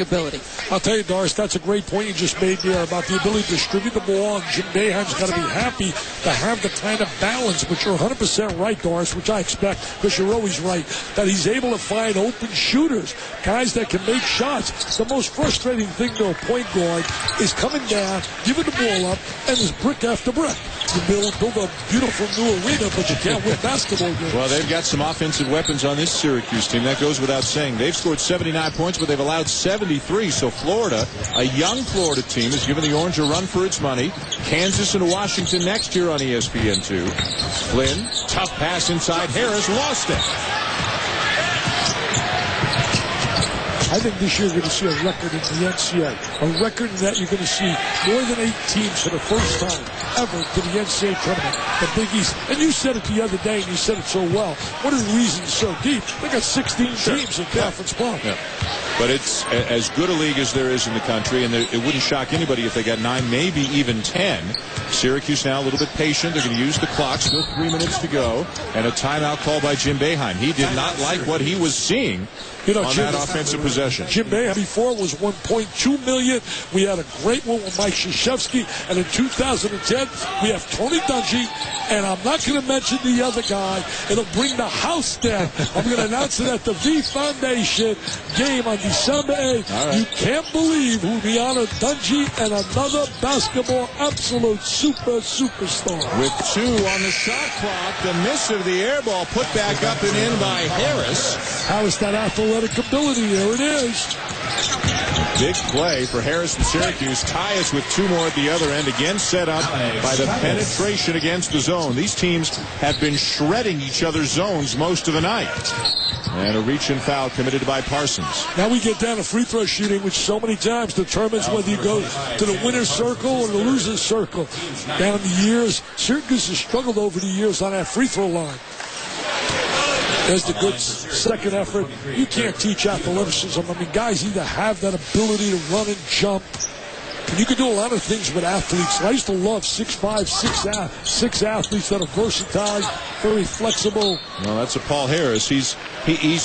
ability. I'll tell you, Doris, that's a great point you just made there about the ability to distribute the ball. And Jim Boeheim's got to be happy to have the kind of balance. But you're 100% right, Doris, which I expect, because you're always right, that he's able to find open shooters, guys that can make shots. The most frustrating thing to a point guard is coming down, giving the ball up, and it's brick after brick. You build a beautiful new arena, but you can't win basketball games. Well, they've got some offensive weapons on this Syracuse team. That goes without saying. They've scored 79 points, but they've allowed 73. So Florida, a young Florida team, is giving the Orange a run for its money. Kansas and Washington next year on ESPN2. Flynn, tough pass inside. Harris lost it. I think this year we're going to see a record in the NCAA. A record that you're going to see more than 8 teams for the first time ever to the NCAA tournament, the Big East. And you said it the other day, and you said it so well. What are the reasons so deep? They got 16 teams in conference play. Yeah. But it's as good a league as there is in the country, and it wouldn't shock anybody if they got 9, maybe even 10. Syracuse now a little bit patient. They're going to use the clock. Still 3 minutes to go. And a timeout called by Jim Boeheim. He did not like what he was seeing on that offensive possession. Jim Boeheim before was $1.2 million. We had a great one with Mike Krzyzewski. And in 2010, we have Tony Dungy. And I'm not going to mention the other guy. It'll bring the house down. I'm going to announce it at the V Foundation game on December 8th. Right. You can't believe who we honor Dungy and another basketball absolute superstar. With 2 on the shot clock, the miss of the air ball put back up and in by Harris. How is that athletic ability? There it is. Big play for Harris from Syracuse. Tyus with 2 more at the other end. Again set up by the penetration against the zone. These teams have been shredding each other's zones most of the night. And a reach-in foul committed by Parsons. Now we get down to free throw shooting, which so many times determines whether you go to the winner's circle or the loser's circle. Down the years, Syracuse has struggled over the years on that free throw line. There's the good second effort. You can't teach athleticism. I mean, guys either have that ability to run and jump. And you can do a lot of things with athletes. I used to love 6'5", 6 athletes that are versatile, very flexible. Well, that's a Paul Harris. He's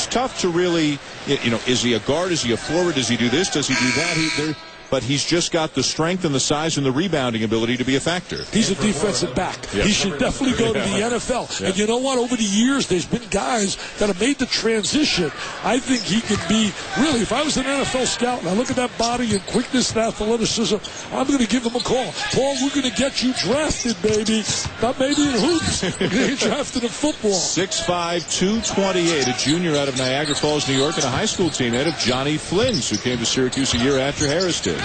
tough to really, is he a guard? Is he a forward? Does he do this? Does he do that? But he's just got the strength and the size and the rebounding ability to be a factor. He's a defensive back. Yep. He should definitely go to the NFL. Yep. And you know what? Over the years, there's been guys that have made the transition. I think he could be, really, if I was an NFL scout and I look at that body and quickness and athleticism, I'm going to give him a call. Paul, we're going to get you drafted, baby. Not maybe in hoops. We're going to get drafted in football. 6'5", 228, a junior out of Niagara Falls, New York, and a high school teammate of Johnny Flynn's, who came to Syracuse a year after Harris did.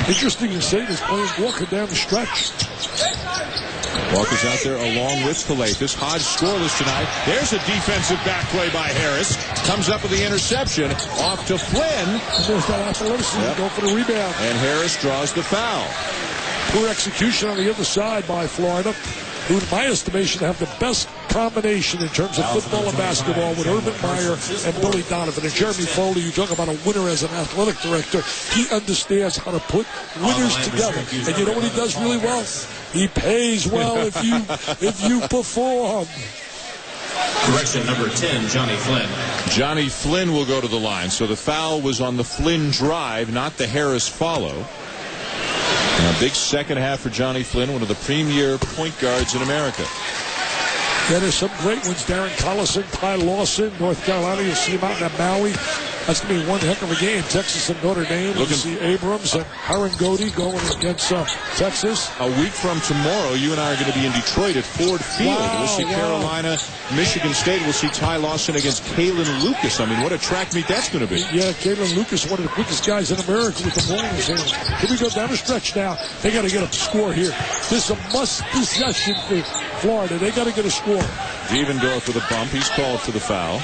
Interesting to say this playing Walker down the stretch. Walker's out there along with Calathes. Hodge scoreless tonight. There's a defensive back play by Harris. Comes up with the interception. Off to Flynn. There's that athleticism. Go for the rebound. And Harris draws the foul. Poor execution on the other side by Florida, who, in my estimation, have the best combination in terms of football and basketball with Urban Meyer and Billy Donovan. And Jeremy Foley, you talk about a winner as an athletic director, he understands how to put winners together. And you know what he does really well? He pays well if you perform. Correction, number 10, Johnny Flynn. Johnny Flynn will go to the line. So the foul was on the Flynn drive, not the Harris follow. And a big second half for Johnny Flynn, one of the premier point guards in America. Yeah, there's some great ones. Darren Collison, Ty Lawson, North Carolina. You'll see him out in Maui. That's going to be one heck of a game. Texas and Notre Dame. You'll see Abrams and Harangody going against Texas. A week from tomorrow, you and I are going to be in Detroit at Ford Field. We'll see Carolina, Michigan State. We'll see Ty Lawson against Kalen Lucas. I mean, what a track meet that's going to be. Yeah, Kalen Lucas, one of the quickest guys in America with the ball in his hands. Here we go down the stretch now. They got to get a score here. This is a must possession for Florida. They got to get a score. Devendorf with a bump. He's called for the foul.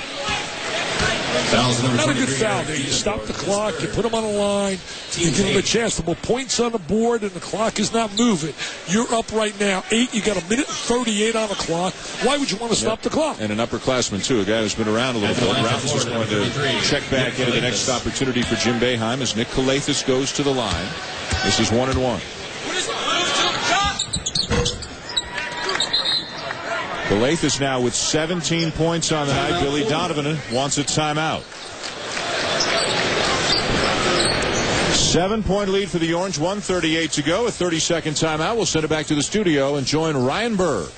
Not a good foul there. You stop the clock, you put them on the line, you give them a chance to put points on the board, and the clock is not moving. You're up right now, 8. You got a minute and 38 on the clock. Why would you want to stop the clock? And an upperclassman, too, a guy who's been around a little bit. Ralph is going to check back into the next opportunity for Jim Boeheim as Nick Calathes goes to the line. This is 1-1. Calathes now with 17 points on the night. Billy Donovan wants a timeout. 7-point lead for the Orange, 1:38 to go. A 30-second timeout. We'll send it back to the studio and join Ryan Berg.